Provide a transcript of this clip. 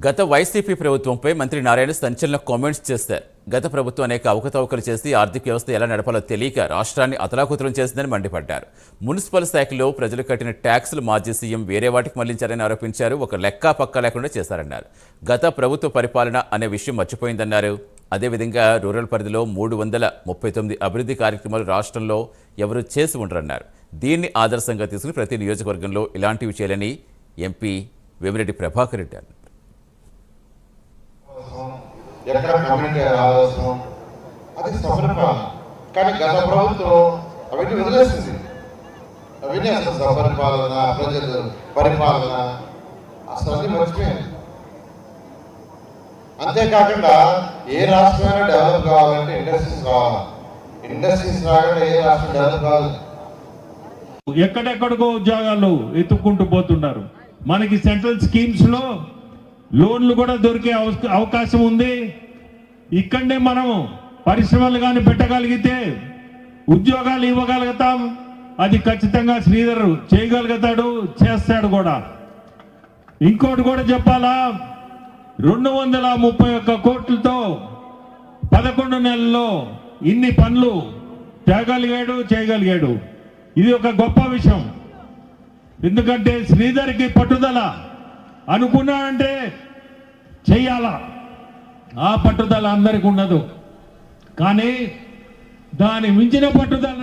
గత వైసీపీ ప్రభుత్వంపై మంత్రి నారాయణ సంచలన కామెంట్స్ చేశారు. గత ప్రభుత్వం అనేక అవకతవకలు చేసి ఆర్థిక వ్యవస్థ ఎలా నడపాలో తెలియక రాష్ట్రాన్ని అతలాకుతలం చేసిందని మండిపడ్డారు. మున్సిపల్ శాఖలో ప్రజలు కట్టిన ట్యాక్సులు మాజీ సీఎం వేరే వాటికి మళ్లించారని ఆరోపించారు. ఒక లెక్క పక్క లేకుండా చేశారన్నారు. గత ప్రభుత్వ పరిపాలన అనే విషయం మర్చిపోయిందన్నారు. అదేవిధంగా రూరల్ పరిధిలో 339 అభివృద్ధి కార్యక్రమాలు రాష్ట్రంలో ఎవరూ చేసి ఉండరన్నారు. దీన్ని ఆదర్శంగా తీసుకుని ప్రతి నియోజకవర్గంలో ఇలాంటివి చేయాలని ఎంపీ వేమిరెడ్డి ప్రభాకర్ రెడ్డి అన్నారు. ఎక్కడ కమ్యూనిటీ అవసరం అది సఫరిపాలన. కానీ గత ప్రభుత్వం అవన్నీ వదిలేసింది. అవన్నీ అసలు సఫరిపాలన, ప్రజలు పరిపాలన అసలు అన్నీ మర్చిపోయింది. అంతేకాకుండా ఏ రాష్ట్రమైనా డెవలప్ కావాలంటే ఇండస్ట్రీస్ రావాలి. ఇండస్ట్రీస్ రాకుండా ఏ రాష్ట్రం డెవలప్ కావాలి. ఎక్కడెక్కడికో ఉద్యోగాలు ఎత్తుక్కుంటూ పోతున్నారు. మనకి సెంట్రల్ స్కీమ్స్ లో లోన్లు కూడా దొరికే అవకాశం ఉంది. ఇక్కడనే మనం పరిశ్రమలు కానీ పెట్టగలిగితే ఉద్యోగాలు ఇవ్వగలుగుతాం. అది ఖచ్చితంగా శ్రీధర్ చేయగలుగుతాడు, చేస్తాడు కూడా. ఇంకోటి కూడా చెప్పాలా, 231 కోట్లతో 11 నెలల్లో ఇన్ని పనులు చేయగలిగాడు. ఇది ఒక గొప్ప విషయం. ఎందుకంటే శ్రీధర్కి పట్టుదల, అనుకున్నాడంటే చెయ్యాలా. ఆ పట్టుదల అందరికి ఉండదు, కానీ దాని మించిన పట్టుదల